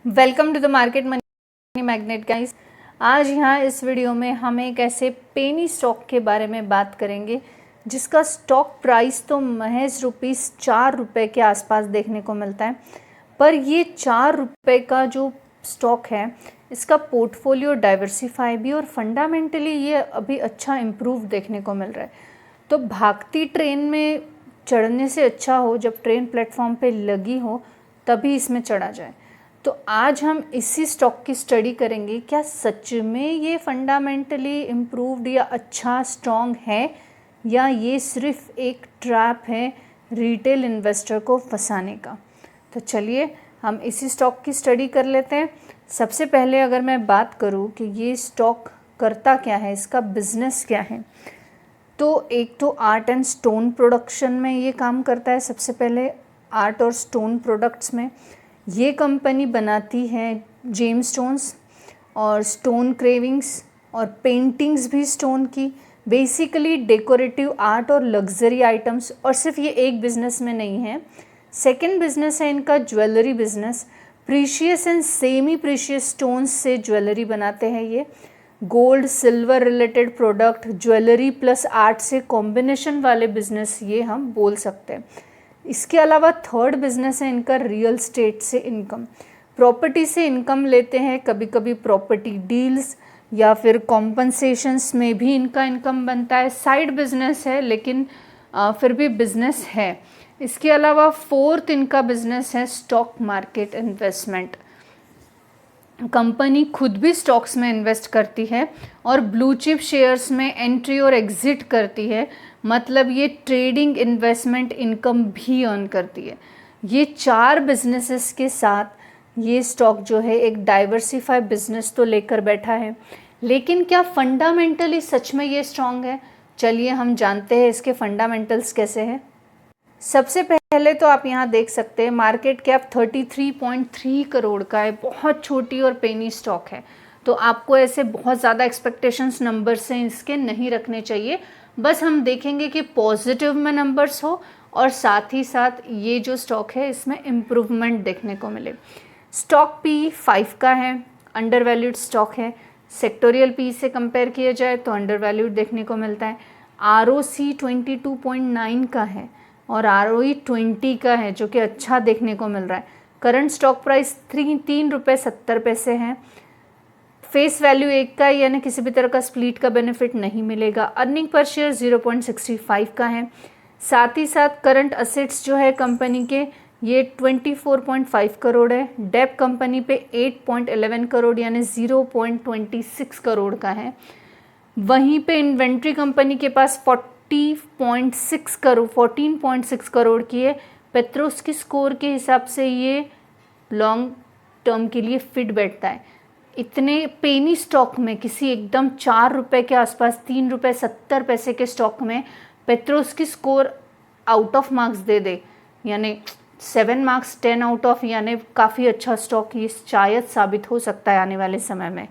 Welcome to the market money magnet guys. आज यहाँ इस वीडियो में हम एक ऐसे पेनी स्टॉक के बारे में बात करेंगे जिसका स्टॉक प्राइस तो महज ₹4 के आसपास देखने को मिलता है। पर ये ₹4 का जो स्टॉक है इसका पोर्टफोलियो डाइवर्सिफाई भी और फंडामेंटली ये अभी अच्छा इम्प्रूव देखने को मिल रहा है। तो भागती ट्रेन में चढ़ने से अच्छा हो जब ट्रेन प्लेटफॉर्म पे लगी हो तभी इसमें चढ़ा जाए। तो आज हम इसी स्टॉक की स्टडी करेंगे, क्या सच में ये फंडामेंटली इम्प्रूव्ड या अच्छा स्ट्रॉन्ग है या ये सिर्फ एक ट्रैप है रिटेल इन्वेस्टर को फंसाने का। तो चलिए हम इसी स्टॉक की स्टडी कर लेते हैं। सबसे पहले अगर मैं बात करूँ कि ये स्टॉक करता क्या है, इसका बिजनेस क्या है, तो एक तो आर्ट एंड स्टोन प्रोडक्शन में ये काम करता है। सबसे पहले आर्ट और स्टोन प्रोडक्ट्स में ये कंपनी बनाती है जेम स्टोन्स और स्टोन क्रेविंग्स और पेंटिंग्स भी स्टोन की, बेसिकली डेकोरेटिव आर्ट और लग्जरी आइटम्स। और सिर्फ ये एक बिज़नेस में नहीं है, सेकंड बिजनेस है इनका jewellery business. Precious and semi precious stones से ज्वेलरी बनाते हैं ये। Gold silver related product, jewellery plus art से कॉम्बिनेशन वाले बिजनेस ये हम बोल सकते हैं। इसके अलावा थर्ड बिजनेस है इनका रियल स्टेट से इनकम, प्रॉपर्टी से इनकम लेते हैं। कभी कभी प्रॉपर्टी डील्स या फिर कॉम्पनसेशंस में भी इनका इनकम बनता है। साइड बिजनेस है लेकिन फिर भी बिजनेस है। इसके अलावा फोर्थ इनका बिजनेस है स्टॉक मार्केट इन्वेस्टमेंट। कंपनी खुद भी स्टॉक्स में इन्वेस्ट करती है और ब्लू चिप शेयर्स में एंट्री और एग्जिट करती है, मतलब ये ट्रेडिंग इन्वेस्टमेंट इनकम भी अर्न करती है। ये चार बिजनेसेस के साथ ये स्टॉक जो है एक डाइवर्सिफाइड बिजनेस तो लेकर बैठा है। लेकिन क्या फंडामेंटली सच में ये स्ट्रांग है? चलिए हम जानते हैं इसके फंडामेंटल्स कैसे हैं। सबसे पहले तो आप यहाँ देख सकते हैं मार्केट कैप 33.3 करोड़ का है, बहुत छोटी और पेनी स्टॉक है। तो आपको ऐसे बहुत ज़्यादा एक्सपेक्टेशंस नंबर से इसके नहीं रखने चाहिए। बस हम देखेंगे कि पॉजिटिव में नंबर्स हो और साथ ही साथ ये जो स्टॉक है इसमें इम्प्रूवमेंट देखने को मिले। स्टॉक पी 5 का है, अंडर वैल्यूड स्टॉक है। सेक्टोरियल पी से कंपेयर किया जाए तो अंडर वैल्यूड देखने को मिलता है। ROC 22.9 का है और ROE 20 का है, जो कि अच्छा देखने को मिल रहा है। करंट स्टॉक प्राइस ₹3.70 है। फेस वैल्यू 1 का, यानी किसी भी तरह का स्प्लिट का बेनिफिट नहीं मिलेगा। अर्निंग पर शेयर 0.65 का है। साथ ही साथ करंट असेट्स जो है कंपनी के ये 24.5 करोड़ है। डेब्ट कंपनी पे 8.11 करोड़ यानी 0.26 करोड़ का है। वहीं पे इन्वेंट्री कंपनी के पास 14.6 करोड़ की है। पेट्रोस की स्कोर के हिसाब से ये लॉन्ग टर्म के लिए फिट बैठता है। इतने पेनी स्टॉक में, किसी एकदम ₹4 के आसपास ₹3.70 के स्टॉक में पेट्रोस की स्कोर आउट ऑफ मार्क्स दे दे, यानी 7 मार्क्स 10 आउट ऑफ, यानी काफ़ी अच्छा स्टॉक ये शायद साबित हो सकता है आने वाले समय में।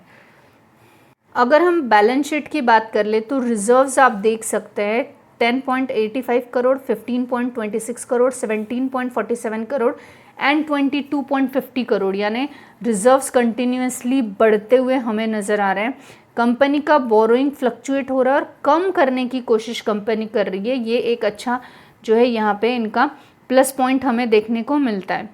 अगर हम बैलेंस शीट की बात कर ले तो रिजर्व्स आप देख सकते हैं 10.85 करोड़, 15.26 करोड़, 17.47 करोड़ एंड 22.50 करोड़, यानी रिजर्व्स कंटिन्यूसली बढ़ते हुए हमें नज़र आ रहे हैं। कंपनी का बोरोइंग फ्लक्चुएट हो रहा है और कम करने की कोशिश कंपनी कर रही है। ये एक अच्छा जो है यहाँ पे इनका प्लस पॉइंट हमें देखने को मिलता है।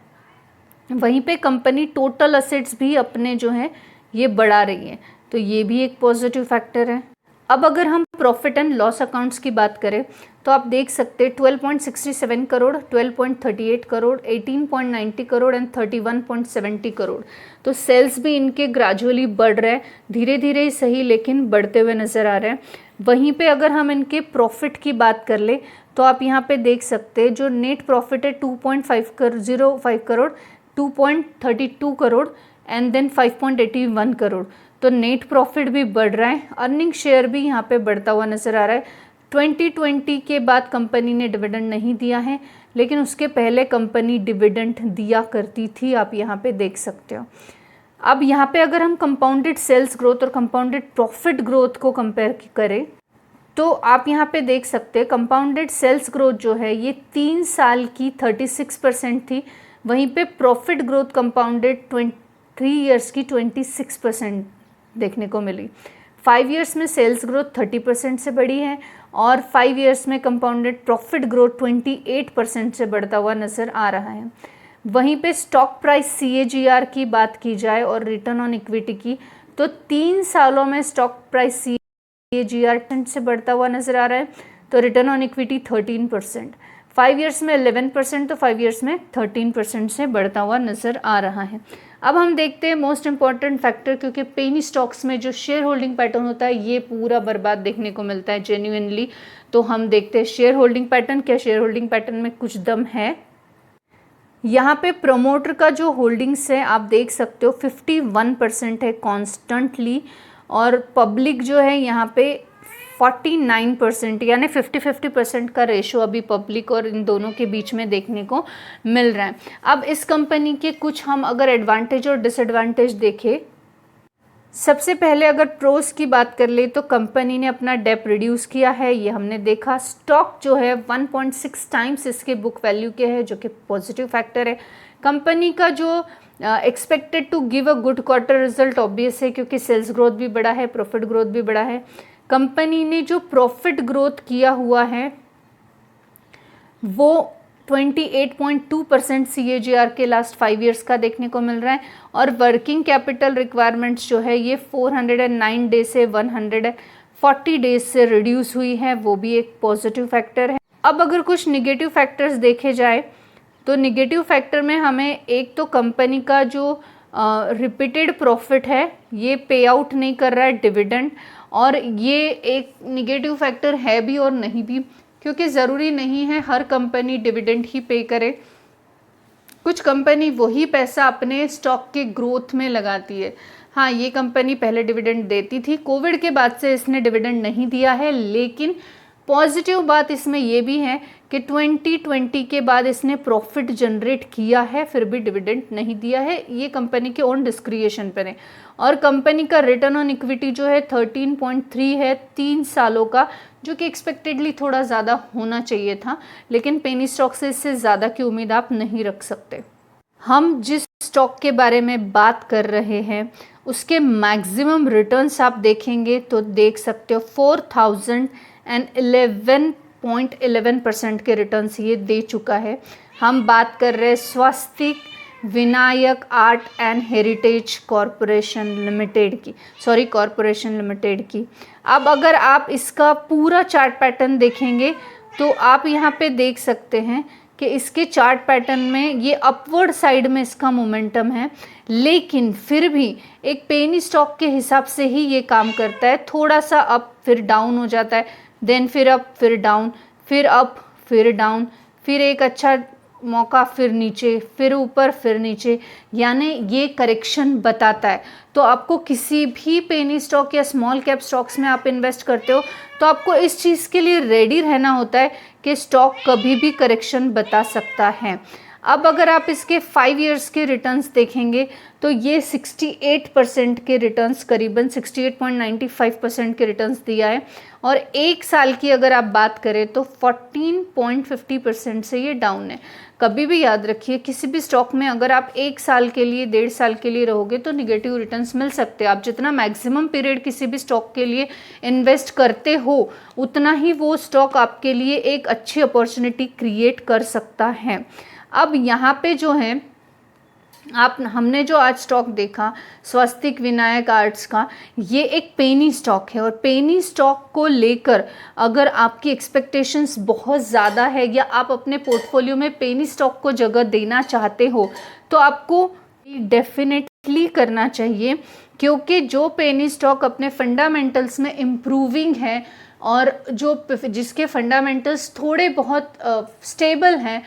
वहीं पे कंपनी टोटल असेट्स भी अपने जो है ये बढ़ा रही है, तो ये भी एक पॉजिटिव फैक्टर है। अब अगर हम प्रॉफिट एंड लॉस अकाउंट्स की बात करें तो आप देख सकते हैं 12.67 करोड़, 12.38 करोड़, 18.90 करोड़ एंड 31.70 करोड़। तो सेल्स भी इनके ग्रेजुअली बढ़ रहे हैं, धीरे धीरे ही सही लेकिन बढ़ते हुए नज़र आ रहे हैं। वहीं पे अगर हम इनके प्रॉफिट की बात कर ले तो आप यहाँ पे देख सकते हैं जो नेट प्रॉफिट है 2.05 करोड़, 2.32 करोड़ एंड देन 5.81 करोड़। तो नेट प्रॉफिट भी बढ़ रहा है। अर्निंग शेयर भी यहाँ पे बढ़ता हुआ नज़र आ रहा है। 2020 के बाद कंपनी ने डिविडेंड नहीं दिया है, लेकिन उसके पहले कंपनी डिविडेंड दिया करती थी, आप यहाँ पे देख सकते हो। अब यहाँ पे अगर हम कंपाउंडेड सेल्स ग्रोथ और कंपाउंडेड प्रॉफिट ग्रोथ को कंपेयर करें तो आप यहाँ पे देख सकते हैं कंपाउंडेड सेल्स ग्रोथ जो है ये 3 साल की 36% थी। वहीं पे प्रॉफिट ग्रोथ कंपाउंडेड 3 ईयर्स की 26% देखने को मिली। 5 ईयर्स में सेल्स ग्रोथ 30% से बढ़ी है और 5 ईयर्स में कंपाउंडेड प्रॉफिट ग्रोथ 28% से बढ़ता हुआ नज़र आ रहा है। वहीं पे स्टॉक प्राइस CAGR की बात की जाए और रिटर्न ऑन इक्विटी की, तो 3 सालों में स्टॉक प्राइस CAGR से बढ़ता हुआ नज़र आ रहा है, तो रिटर्न ऑन इक्विटी 13%, 5 ईयर्स में 11%, तो 5 ईयर्स में 13% से बढ़ता हुआ नज़र आ रहा है। अब हम देखते हैं मोस्ट इम्पॉर्टेंट फैक्टर, क्योंकि पेनी स्टॉक्स में जो शेयर होल्डिंग पैटर्न होता है ये पूरा बर्बाद देखने को मिलता है जेन्युइनली। तो हम देखते हैं शेयर होल्डिंग पैटर्न, क्या शेयर होल्डिंग पैटर्न में कुछ दम है। यहाँ पे प्रमोटर का जो होल्डिंग्स है आप देख सकते हो 51% है कॉन्स्टेंटली, और पब्लिक जो है यहाँ पे 49%, यानी 50-50% का रेशो अभी पब्लिक और इन दोनों के बीच में देखने को मिल रहा है। अब इस कंपनी के कुछ हम अगर एडवांटेज और डिसएडवांटेज देखें, सबसे पहले अगर प्रोस की बात कर ले तो कंपनी ने अपना डेप रिड्यूस किया है, ये हमने देखा। स्टॉक जो है 1.6 टाइम्स इसके बुक वैल्यू के है, जो कि पॉजिटिव फैक्टर है। कंपनी का जो expected to give a good quarter result obvious है, क्योंकि सेल्स ग्रोथ भी बढ़ा है, प्रॉफिट ग्रोथ भी बढ़ा है। कंपनी ने जो प्रॉफिट ग्रोथ किया हुआ है वो 28.2% CAGR के लास्ट 5 ईयर्स का देखने को मिल रहा है, और वर्किंग कैपिटल रिक्वायरमेंट्स जो है ये 409 डेज से 140 डेज से रिड्यूस हुई है, वो भी एक पॉजिटिव फैक्टर है। अब अगर कुछ निगेटिव फैक्टर्स देखे जाए तो निगेटिव फैक्टर में हमें एक तो कंपनी का जो रिपीटेड प्रॉफिट है ये पे आउट नहीं कर रहा है डिविडेंड, और ये एक निगेटिव फैक्टर है भी और नहीं भी, क्योंकि ज़रूरी नहीं है हर कंपनी डिविडेंड ही पे करे। कुछ कंपनी वही पैसा अपने स्टॉक के ग्रोथ में लगाती है। हाँ, ये कंपनी पहले डिविडेंड देती थी, कोविड के बाद से इसने डिविडेंड नहीं दिया है, लेकिन पॉजिटिव बात इसमें ये भी है कि 2020 के बाद इसने प्रॉफिट जनरेट किया है, फिर भी डिविडेंड नहीं दिया है। ये कंपनी के ओन डिस्क्रिएशन पर है। और कंपनी का रिटर्न ऑन इक्विटी जो है 13.3 है 3 सालों का, जो कि एक्सपेक्टेडली थोड़ा ज़्यादा होना चाहिए था, लेकिन पेनी स्टॉक से इससे ज़्यादा की उम्मीद आप नहीं रख सकते। हम जिस स्टॉक के बारे में बात कर रहे हैं उसके मैक्सिमम रिटर्न्स आप देखेंगे तो देख सकते हो 4011.11% के रिटर्न्स ये दे चुका है। हम बात कर रहे हैं Swastik Vinayak art and heritage corporation limited की। अब अगर आप इसका पूरा चार्ट पैटर्न देखेंगे तो आप यहाँ पे देख सकते हैं कि इसके चार्ट पैटर्न में ये अपवर्ड साइड में इसका मोमेंटम है, लेकिन फिर भी एक पेनी स्टॉक के हिसाब से ही ये काम करता है। थोड़ा सा अप फिर डाउन हो जाता है, देन फिर अप फिर डाउन, फिर अप फिर डाउन, फिर एक अच्छा मौका फिर नीचे, फिर ऊपर फिर नीचे, यानी ये करेक्शन बताता है। तो आपको किसी भी पेनी स्टॉक या स्मॉल कैप स्टॉक्स में आप इन्वेस्ट करते हो तो आपको इस चीज़ के लिए रेडी रहना होता है कि स्टॉक कभी भी करेक्शन बता सकता है। अब अगर आप इसके 5 ईयर्स के रिटर्न्स देखेंगे तो ये 68% के रिटर्न्स, करीबन 68.95% के रिटर्न्स दिया है, और एक साल की अगर आप बात करें तो 14.50% से ये डाउन है। कभी भी याद रखिए किसी भी स्टॉक में अगर आप 1 साल के लिए 1.5 साल के लिए रहोगे तो निगेटिव रिटर्न्स मिल सकते हैं। आप जितना मैक्सिमम पीरियड किसी भी स्टॉक के लिए इन्वेस्ट करते हो उतना ही वो स्टॉक आपके लिए एक अच्छी अपॉर्चुनिटी क्रिएट कर सकता है। अब यहाँ पे जो है हमने जो आज स्टॉक देखा स्वस्तिक विनायक आर्ट्स का, ये एक पेनी स्टॉक है, और पेनी स्टॉक को लेकर अगर आपकी एक्सपेक्टेशंस बहुत ज़्यादा है या आप अपने पोर्टफोलियो में पेनी स्टॉक को जगह देना चाहते हो तो आपको डेफिनेटली करना चाहिए, क्योंकि जो पेनी स्टॉक अपने फंडामेंटल्स में इम्प्रूविंग है और जिसके फंडामेंटल्स थोड़े बहुत स्टेबल हैं,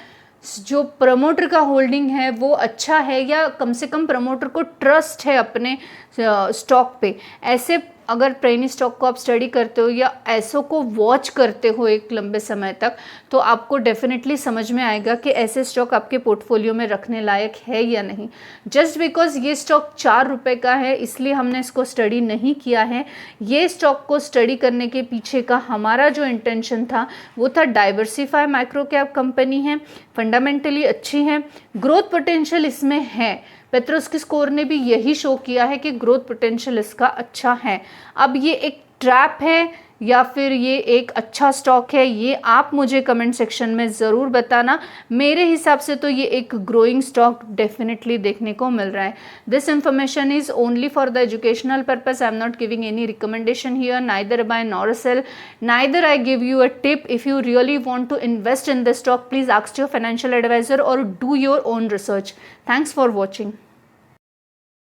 जो प्रमोटर का होल्डिंग है वो अच्छा है, या कम से कम प्रमोटर को ट्रस्ट है अपने स्टॉक पे, ऐसे अगर पेनी स्टॉक को आप स्टडी करते हो या ऐसों को वॉच करते हो एक लंबे समय तक, तो आपको डेफिनेटली समझ में आएगा कि ऐसे स्टॉक आपके पोर्टफोलियो में रखने लायक है या नहीं। जस्ट बिकॉज ये स्टॉक 4 रुपये का है इसलिए हमने इसको स्टडी नहीं किया है। ये स्टॉक को स्टडी करने के पीछे का हमारा जो इंटेंशन था वो था डाइवर्सिफाई, माइक्रो कैप कंपनी है, फंडामेंटली अच्छी है, ग्रोथ पोटेंशियल इसमें है, पेट्रोस्की स्कोर ने भी यही शो किया है कि ग्रोथ पोटेंशियल इसका अच्छा है। अब ये एक ट्रैप है या फिर ये एक अच्छा स्टॉक है, ये आप मुझे कमेंट सेक्शन में ज़रूर बताना। मेरे हिसाब से तो ये एक ग्रोइंग स्टॉक डेफिनेटली देखने को मिल रहा है। This information is only for the educational purpose. I am not giving any recommendation here, neither buy nor sell, neither I give you a tip. If you really want to invest in this stock, please ask your financial adviser और do your own research. Thanks for watching.